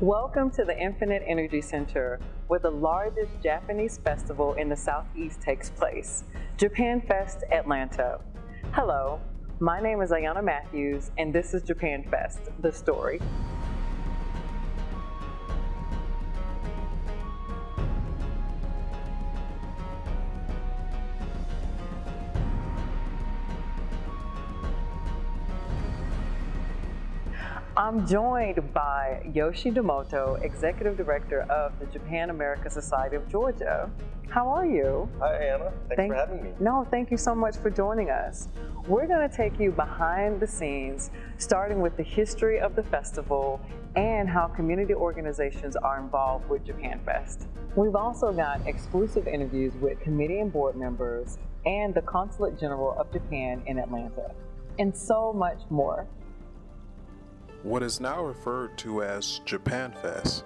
Welcome to the Infinite Energy Center, where the largest Japanese festival in the Southeast takes place, JapanFest Atlanta. Hello, my name is Aiyana Matthews, and this is JapanFest, the story. I'm joined by Yoshi Demoto, Executive Director of the Japan America Society of Georgia. How are you? Hi, Aiyana. Thanks for having me. No, thank you so much for joining us. We're going to take you behind the scenes, starting with the history of the festival and how community organizations are involved with JapanFest. We've also got exclusive interviews with committee and board members and the Consulate General of Japan in Atlanta, and so much more. What is now referred to as JapanFest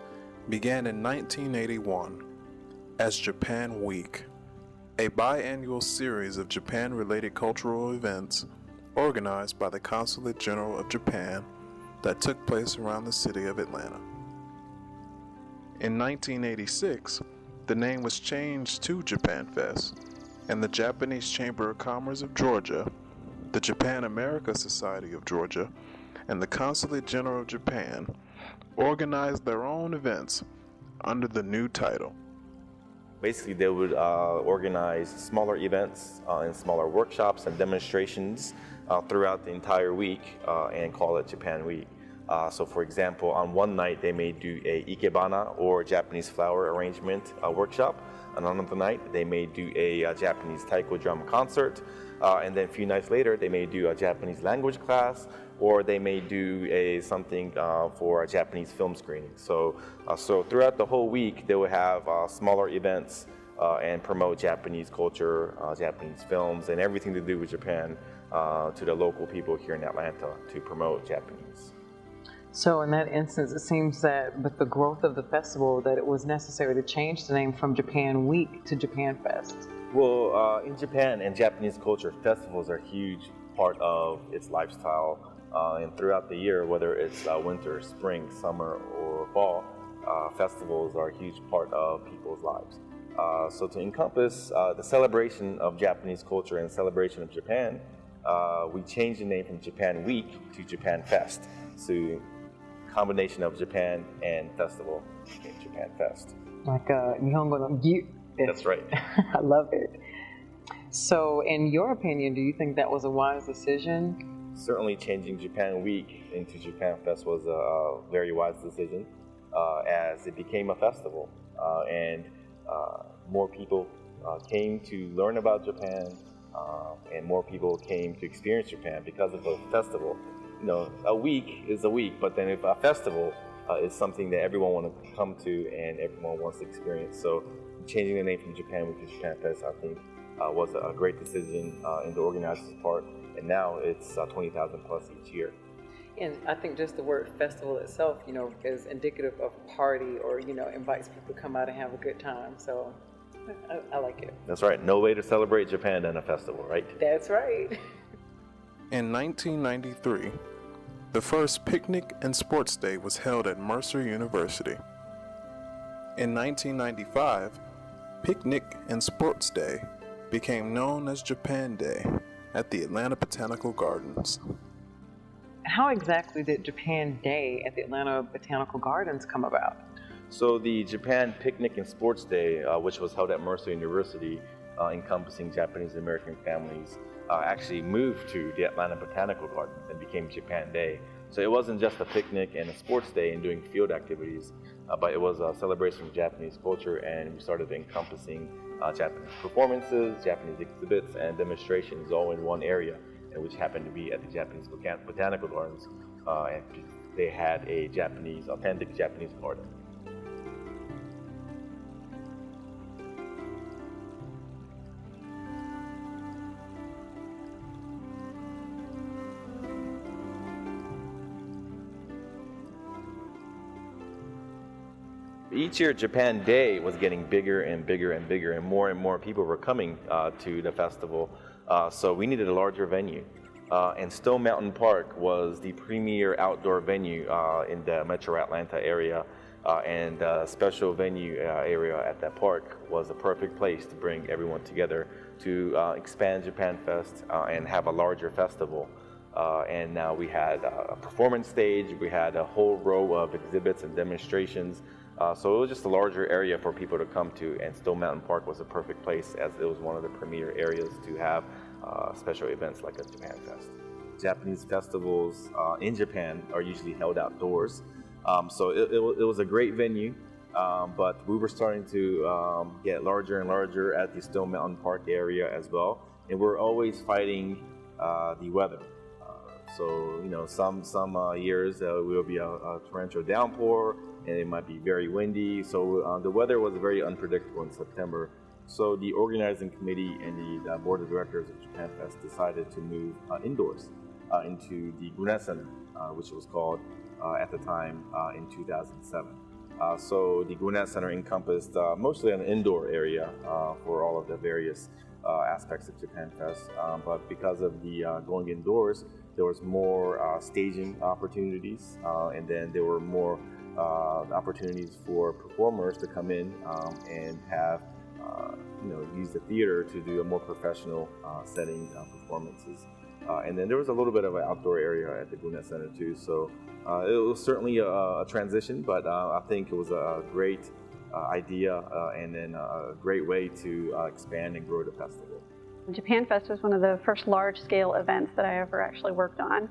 began in 1981 as Japan Week, a biannual series of Japan-related cultural events organized by the Consulate General of Japan that took place around the city of Atlanta. In 1986, the name was changed to JapanFest, and the Japanese Chamber of Commerce of Georgia, the Japan America Society of Georgia, and the Consulate General of Japan organized their own events under the new title. Basically, they would organize smaller events and smaller workshops and demonstrations throughout the entire week and call it Japan Week. So for example, on one night they may do a ikebana or Japanese flower arrangement workshop. And on another night they may do a Japanese taiko drum concert. And then a few nights later they may do a Japanese language class, or they may do something for a Japanese film screening. So throughout the whole week they will have smaller events and promote Japanese culture, Japanese films, and everything to do with Japan to the local people here in Atlanta to promote Japanese. So in that instance, it seems that with the growth of the festival that it was necessary to change the name from Japan Week to JapanFest. Well, in Japan and Japanese culture, festivals are a huge part of its lifestyle. And throughout the year, whether it's winter, spring, summer, or fall, festivals are a huge part of people's lives. So to encompass the celebration of Japanese culture and celebration of Japan, we changed the name from Japan Week to JapanFest. So combination of Japan and festival in JapanFest. Like Nihongo no Gyu. That's right. I love it. So in your opinion, do you think that was a wise decision? Certainly changing Japan Week into JapanFest was a very wise decision as it became a festival and more people came to learn about Japan and more people came to experience Japan because of the festival. You know, a week is a week, but then if a festival is something that everyone wants to come to and everyone wants to experience. So changing the name from Japan Week to JapanFest, I think, was a great decision in the organizer's part. And now it's 20,000 plus each year. And I think just the word festival itself, is indicative of party or, invites people to come out and have a good time. So I like it. That's right. No way to celebrate Japan than a festival, right? That's right. In 1993, the first Picnic and Sports Day was held at Mercer University. In 1995, Picnic and Sports Day became known as Japan Day at the Atlanta Botanical Gardens. How exactly did Japan Day at the Atlanta Botanical Gardens come about? So the Japan Picnic and Sports Day, which was held at Mercer University, encompassing Japanese American families, actually moved to the Atlanta Botanical Gardens and became Japan Day. So it wasn't just a picnic and a sports day and doing field activities, but it was a celebration of Japanese culture, and we started encompassing Japanese performances, Japanese exhibits, and demonstrations all in one area, which happened to be at the Japanese Botanical Gardens, and they had a authentic Japanese garden. Each year, Japan Day was getting bigger and bigger and bigger, and more people were coming to the festival. So we needed a larger venue. And Stone Mountain Park was the premier outdoor venue in the Metro Atlanta area. and special venue area at that park was a perfect place to bring everyone together to expand JapanFest and have a larger festival. And now we had a performance stage, we had a whole row of exhibits and demonstrations. So it was just a larger area for people to come to, and Stone Mountain Park was a perfect place as it was one of the premier areas to have special events like a JapanFest. Japanese festivals in Japan are usually held outdoors. So it was a great venue, but we were starting to get larger and larger at the Stone Mountain Park area as well. And we're always fighting the weather. So, you know, some years will be a torrential downpour, and it might be very windy. So the weather was very unpredictable in September. So the organizing committee and the board of directors of JapanFest decided to move indoors into the Gwinnett Center, which was called at the time in 2007. So the Gwinnett Center encompassed mostly an indoor area for all of the various aspects of JapanFest, but because of the going indoors, there was more staging opportunities, and then there were more opportunities for performers to come in and have, use the theater to do a more professional setting performances. And then there was a little bit of an outdoor area at the Gwinnett Center too. So it was certainly a transition, but I think it was a great idea and then a great way to expand and grow the festival. JapanFest was one of the first large-scale events that I ever actually worked on.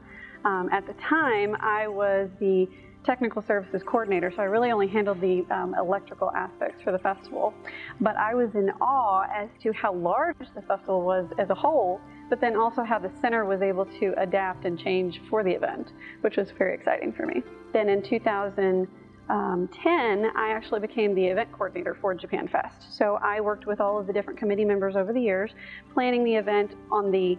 At the time, I was the technical services coordinator, so I really only handled the electrical aspects for the festival. But I was in awe as to how large the festival was as a whole, but then also how the center was able to adapt and change for the event, which was very exciting for me. Then in 2010, I actually became the event coordinator for JapanFest. So I worked with all of the different committee members over the years, planning the event on the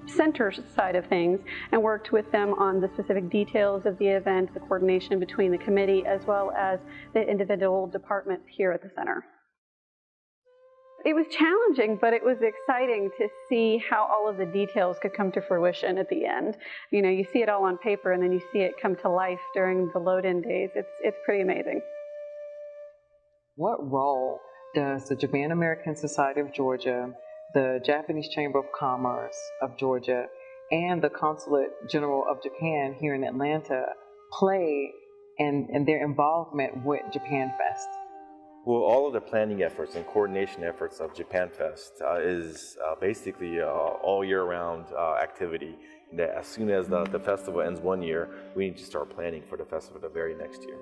center side of things, and worked with them on the specific details of the event, the coordination between the committee as well as the individual departments here at the center. It was challenging, but it was exciting to see how all of the details could come to fruition at the end. You know, you see it all on paper and then you see it come to life during the load-in days. It's pretty amazing. What role does the Japan American Society of Georgia, the Japanese Chamber of Commerce of Georgia, and the Consulate General of Japan here in Atlanta play in their involvement with JapanFest? Well, all of the planning efforts and coordination efforts of JapanFest is basically all year-round activity. That as soon as the festival ends one year, we need to start planning for the festival the very next year.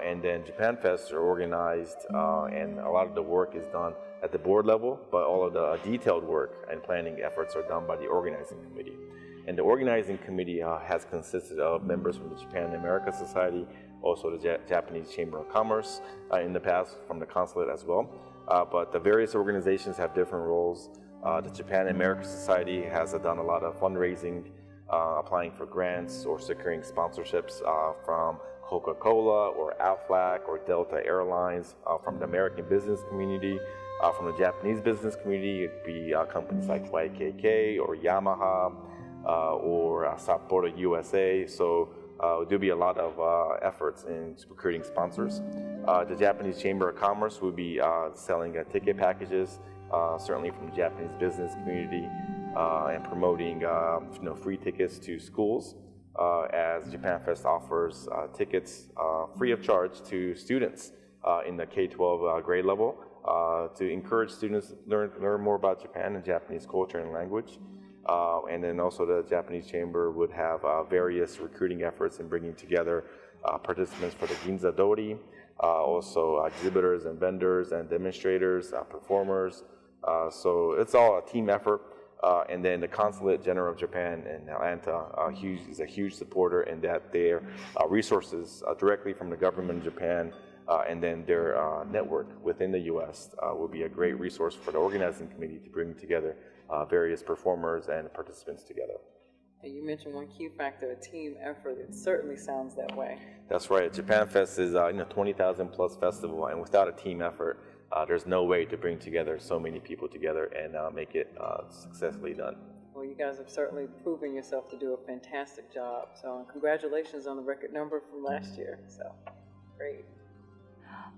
And then JapanFests are organized, and a lot of the work is done at the board level, but all of the detailed work and planning efforts are done by the organizing committee. And the organizing committee has consisted of members from the Japan America Society, also the Japanese Chamber of Commerce in the past, from the consulate as well. But the various organizations have different roles. The Japan America Society has done a lot of fundraising, applying for grants or securing sponsorships from Coca-Cola or Aflac or Delta Airlines, from the American business community, from the Japanese business community. It'd be companies like YKK or Yamaha or Sapporo USA. So there'll be a lot of efforts in recruiting sponsors. The Japanese Chamber of Commerce will be selling ticket packages, certainly from the Japanese business community, and promoting free tickets to schools, as JapanFest offers tickets free of charge to students in the K-12 grade level to encourage students to learn more about Japan and Japanese culture and language. And then also the Japanese Chamber would have various recruiting efforts in bringing together participants for the Ginza Dori, also exhibitors and vendors and demonstrators, performers. So it's all a team effort. And then the Consulate General of Japan in Atlanta is a huge supporter in that their resources directly from the government of Japan and then their network within the U.S. Will be a great resource for the organizing committee to bring together various performers and participants together. And you mentioned one key factor, a team effort. It certainly sounds that way. That's right. JapanFest is a 20,000 plus festival, and without a team effort, there's no way to bring together so many people together and make it successfully done. Well, you guys have certainly proven yourself to do a fantastic job. So congratulations on the record number from last year. So great.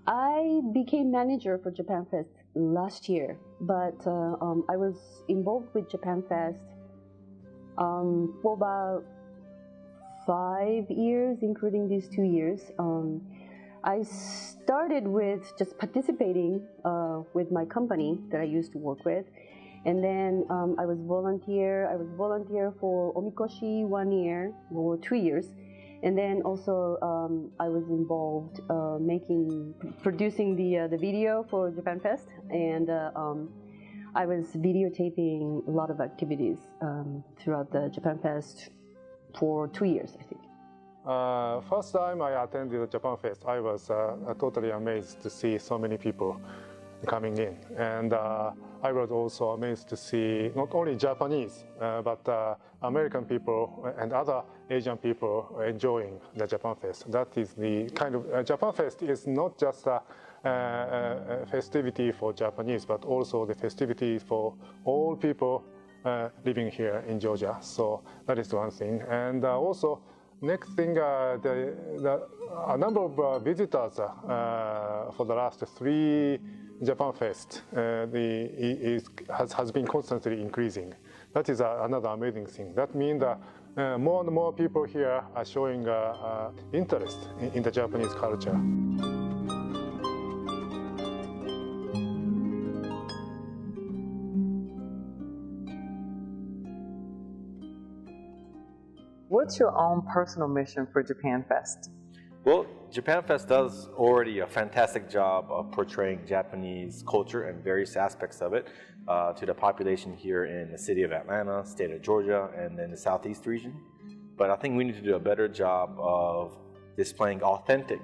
I became manager for JapanFest last year, but I was involved with JapanFest for about 5 years, including these 2 years. I started with just participating with my company that I used to work with, and then I was volunteer for Omikoshi 1 year or 2 years, and then also I was involved producing the video for JapanFest, and I was videotaping a lot of activities throughout the JapanFest for 2 years, I think. First time I attended JapanFest, I was totally amazed to see so many people coming in, and I was also amazed to see not only Japanese but American people and other Asian people enjoying the JapanFest. That is the kind of JapanFest is not just a festivity for Japanese, but also the festivity for all people living here in Georgia. So that is one thing, and also. Next thing, a number of visitors for the last 3 JapanFest has been constantly increasing. That is another amazing thing. That means that more and more people here are showing interest in the Japanese culture. What's your own personal mission for JapanFest? Well, JapanFest does already a fantastic job of portraying Japanese culture and various aspects of it to the population here in the city of Atlanta, state of Georgia, and then the Southeast region. But I think we need to do a better job of displaying authentic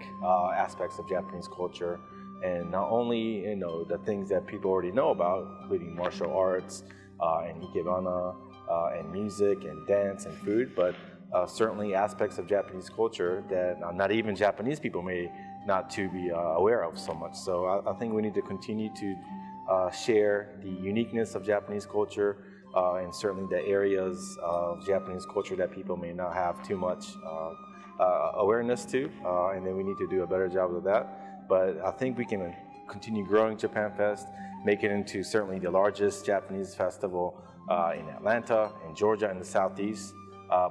aspects of Japanese culture, and not only the things that people already know about, including martial arts and ikebana and music and dance and food, but certainly aspects of Japanese culture that not even Japanese people may not to be aware of so much. So I think we need to continue to share the uniqueness of Japanese culture and certainly the areas of Japanese culture that people may not have too much awareness to, and then we need to do a better job of that. But I think we can continue growing JapanFest, make it into certainly the largest Japanese festival in Atlanta, in Georgia, in the Southeast,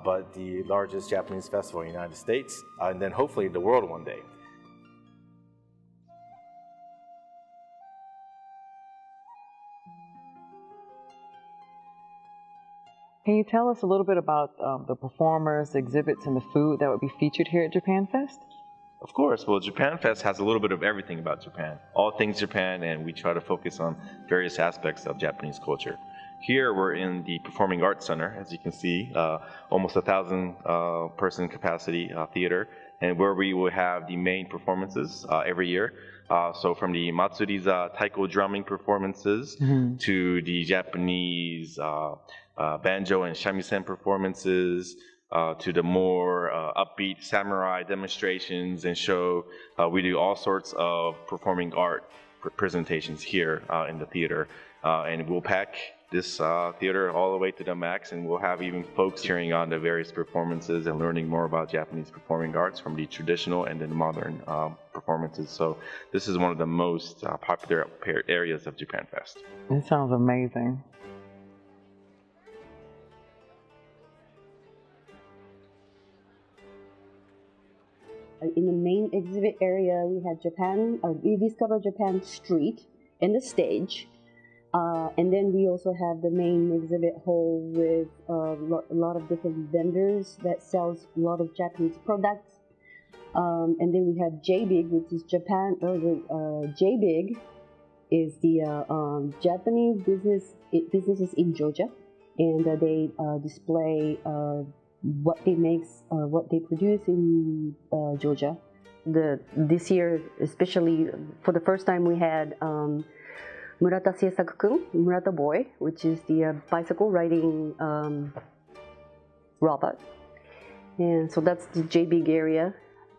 but the largest Japanese festival in the United States, and then hopefully the world one day. Can you tell us a little bit about the performers, exhibits, and the food that would be featured here at JapanFest? Of course. Well, JapanFest has a little bit of everything about Japan, all things Japan, and we try to focus on various aspects of Japanese culture. Here we're in the Performing Arts Center, as you can see, almost 1,000 person capacity theater, and where we will have the main performances every year. So from the Matsuriza taiko drumming performances to the Japanese banjo and shamisen performances, to the more upbeat samurai demonstrations and show. We do all sorts of performing art presentations here in the theater, and we'll pack this theater all the way to the max, and we'll have even folks cheering on the various performances and learning more about Japanese performing arts from the traditional and then modern performances. So this is one of the most popular areas of JapanFest. It sounds amazing. In the main exhibit area, we had we discovered Japan Street and the stage. And then we also have the main exhibit hall with a lot of different vendors that sells a lot of Japanese products. And then we have JBIG, which is JBIG is the Japanese businesses in Georgia, and they display what they produce in Georgia. This year, especially for the first time, we had Murata Seisaku-kun, Murata Boy, which is the bicycle riding robot. And so that's the JBIG area.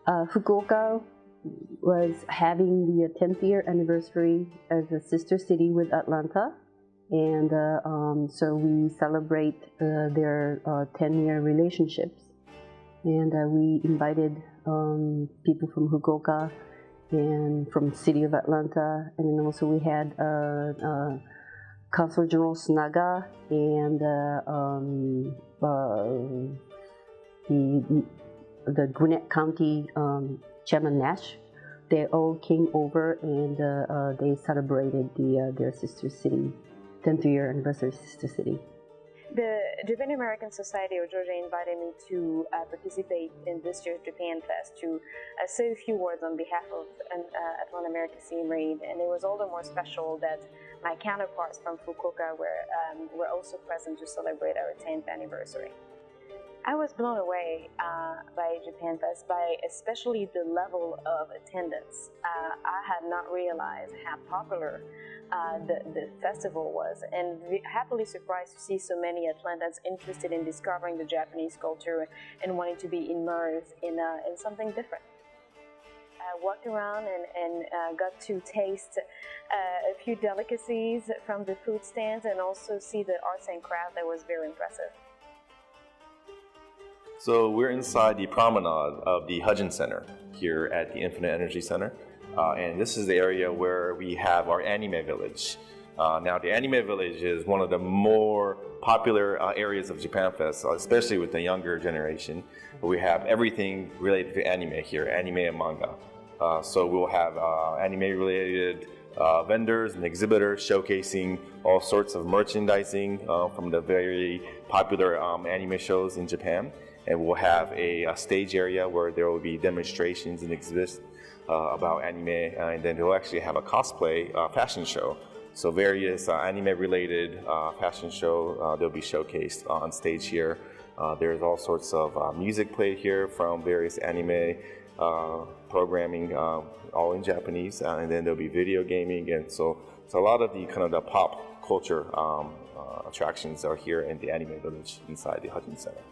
Fukuoka was having the 10th year anniversary as a sister city with Atlanta. And so we celebrate their 10-year relationships. And we invited people from Fukuoka and from the city of Atlanta, and then also we had Consul General Snaga and the Gwinnett County Chairman Nash. They all came over and they celebrated their sister city, 10th year anniversary sister city. The Japan American Society of Georgia invited me to participate in this year's JapanFest to say a few words on behalf of Atlanta American Team, and it was all the more special that my counterparts from Fukuoka were also present to celebrate our 10th anniversary. I was blown away by JapanFest, by especially the level of attendance. I had not realized how popular the festival was, and happily surprised to see so many Atlantans interested in discovering the Japanese culture and wanting to be immersed in something different. I walked around and got to taste a few delicacies from the food stands and also see the arts and crafts. That was very impressive. So we're inside the promenade of the Hudgens Center here at the Infinite Energy Center. And this is the area where we have our anime village. Now the anime village is one of the more popular areas of JapanFest, especially with the younger generation. We have everything related to anime here, anime and manga. So we'll have anime related vendors and exhibitors showcasing all sorts of merchandising from the very popular anime shows in Japan. And we'll have a stage area where there will be demonstrations and exhibits about anime, and then they'll actually have a cosplay fashion show. So various anime-related fashion show, they'll be showcased on stage here. There's all sorts of music played here from various anime programming, all in Japanese, and then there'll be video gaming, and so a lot of the kind of the pop culture attractions are here in the anime village inside the Hudgens Center.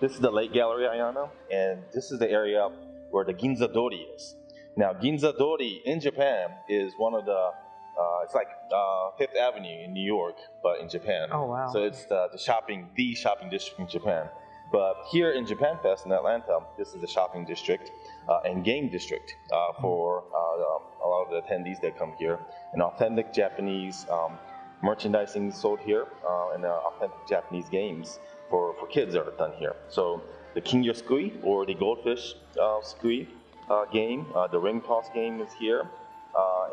This is the Lake Gallery, Aiyana, and this is the area where the Ginza Dori is. Now, Ginza Dori in Japan is one of the, it's like Fifth Avenue in New York, but in Japan. Oh, wow. So it's the shopping district in Japan. But here in JapanFest in Atlanta, this is the shopping district and game district for a lot of the attendees that come here. And authentic Japanese merchandising sold here, and authentic Japanese games for kids are done here. So the Kingyo Sukui, or the goldfish sukui game, the ring toss game is here,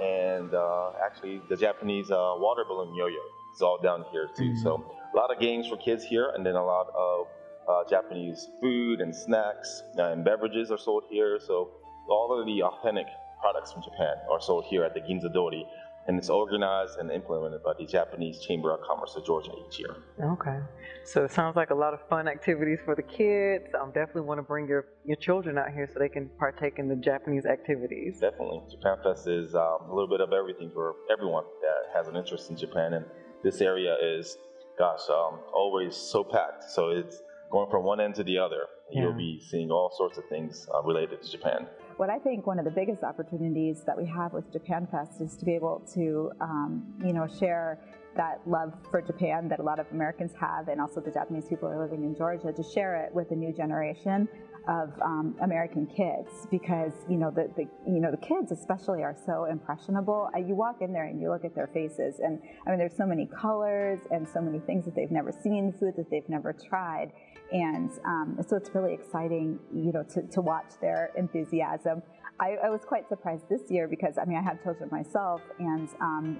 and actually the Japanese water balloon yo-yo is all down here too. Mm-hmm. So a lot of games for kids here, and then a lot of Japanese food and snacks and beverages are sold here. So all of the authentic products from Japan are sold here at the Ginza Dori. And it's organized and implemented by the Japanese Chamber of Commerce of Georgia each year. Okay. So it sounds like a lot of fun activities for the kids. Definitely want to bring your children out here so they can partake in the Japanese activities. Definitely. JapanFest is a little bit of everything for everyone that has an interest in Japan. And this area is, always so packed. So it's going from one end to the other. Yeah. You'll be seeing all sorts of things related to Japan. What I think one of the biggest opportunities that we have with JapanFest is to be able to, share that love for Japan that a lot of Americans have, and also the Japanese people who are living in Georgia, to share it with the new generation of American kids, because the kids especially are so impressionable. You walk in there and you look at their faces, and I mean, there's so many colors and so many things that they've never seen, food that they've never tried. And so it's really exciting, to watch their enthusiasm. I was quite surprised this year because, I have children myself, and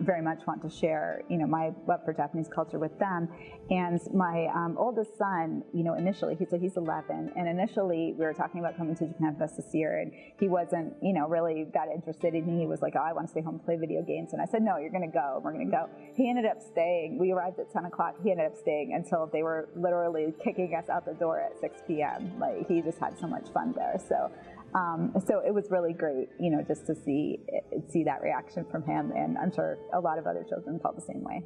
very much want to share, my love for Japanese culture with them. And my oldest son, initially, he's 11, and initially we were talking about coming to JapanFest this year, and he wasn't, really that interested in me. He was like, oh, I want to stay home and play video games. And I said, no, you're going to go. We're going to go. He ended up staying. We arrived at 10 o'clock. He ended up staying until they were literally kicking us out the door at 6 p.m. Like, he just had so much fun there. So it was really great, just to see that reaction from him, and I'm sure a lot of other children felt the same way.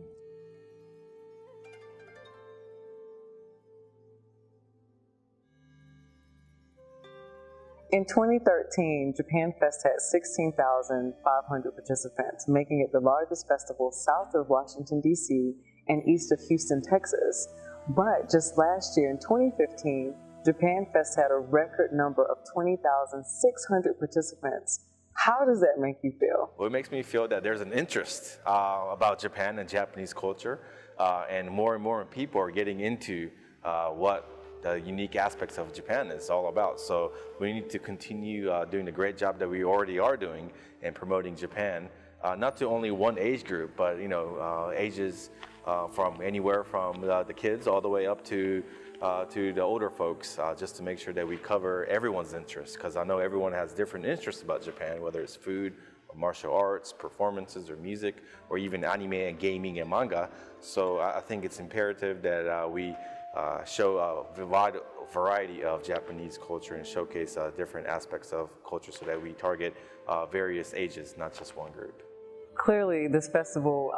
In 2013, JapanFest had 16,500 participants, making it the largest festival south of Washington, D.C. and east of Houston, Texas. But just last year, in 2015, JapanFest had a record number of 20,600 participants. How does that make you feel? Well, it makes me feel that there's an interest about Japan and Japanese culture, and more people are getting into what the unique aspects of Japan is all about. So we need to continue doing the great job that we already are doing in promoting Japan, not to only one age group, but ages from anywhere from the kids all the way up to the older folks, just to make sure that we cover everyone's interests, because I know everyone has different interests about Japan, whether it's food, or martial arts, performances, or music, or even anime and gaming and manga. So I think it's imperative that we show a wide variety of Japanese culture and showcase different aspects of culture so that we target various ages, not just one group. Clearly, this festival,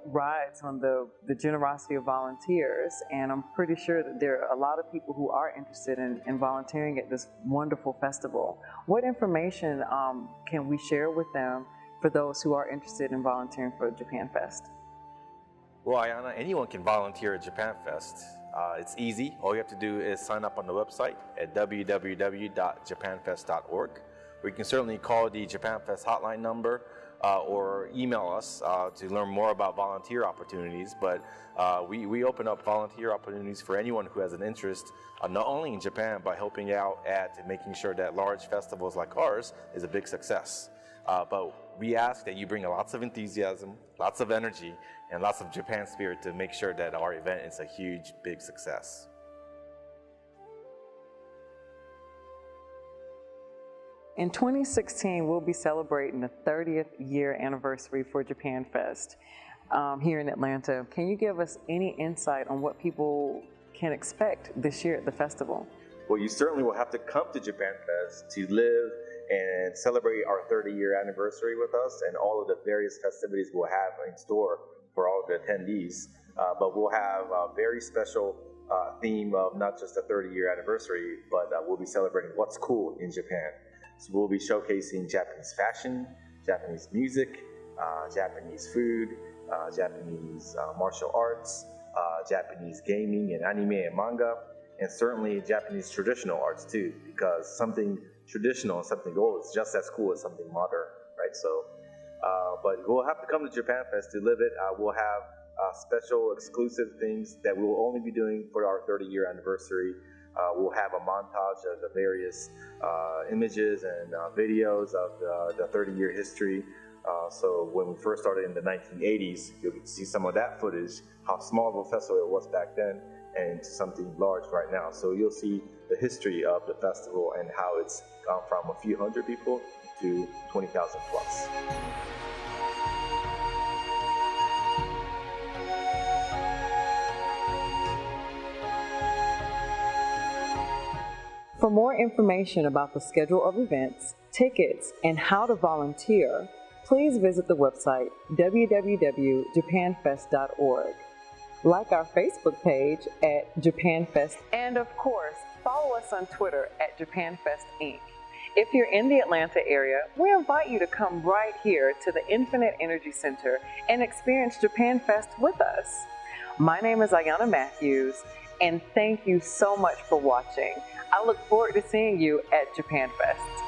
rides on the generosity of volunteers, and I'm pretty sure that there are a lot of people who are interested in volunteering at this wonderful festival. What information can we share with them for those who are interested in volunteering for JapanFest? Well, Aiyana, anyone can volunteer at JapanFest. It's easy. All you have to do is sign up on the website at www.japanfest.org. Or you can certainly call the JapanFest hotline number or email us to learn more about volunteer opportunities. But we open up volunteer opportunities for anyone who has an interest, not only in Japan, but helping out at making sure that large festivals like ours is a big success. But we ask that you bring lots of enthusiasm, lots of energy, and lots of Japan spirit to make sure that our event is a huge, big success. In 2016, we'll be celebrating the 30th year anniversary for JapanFest here in Atlanta. Can you give us any insight on what people can expect this year at the festival? Well, you certainly will have to come to JapanFest to live and celebrate our 30-year anniversary with us and all of the various festivities we'll have in store for all of the attendees. But we'll have a very special theme of not just a 30-year anniversary, but we'll be celebrating what's cool in Japan. So we'll be showcasing Japanese fashion, Japanese music, Japanese food, Japanese martial arts, Japanese gaming and anime and manga, and certainly Japanese traditional arts too, because something traditional and something old is just as cool as something modern, right? So, but we'll have to come to JapanFest to live it. We'll have special exclusive things that we will only be doing for our 30-year anniversary. We'll have a montage of the various images and videos of the 30-year history. So when we first started in the 1980s, you'll get to see some of that footage, how small of a festival it was back then, and something large right now. So you'll see the history of the festival and how it's gone from a few hundred people to 20,000 plus. For more information about the schedule of events, tickets, and how to volunteer, please visit the website www.japanfest.org. Like our Facebook page at JapanFest, and of course, follow us on Twitter at JapanFest Inc. If you're in the Atlanta area, we invite you to come right here to the Infinite Energy Center and experience JapanFest with us. My name is Aiyana Matthews, and thank you so much for watching. I look forward to seeing you at JapanFest.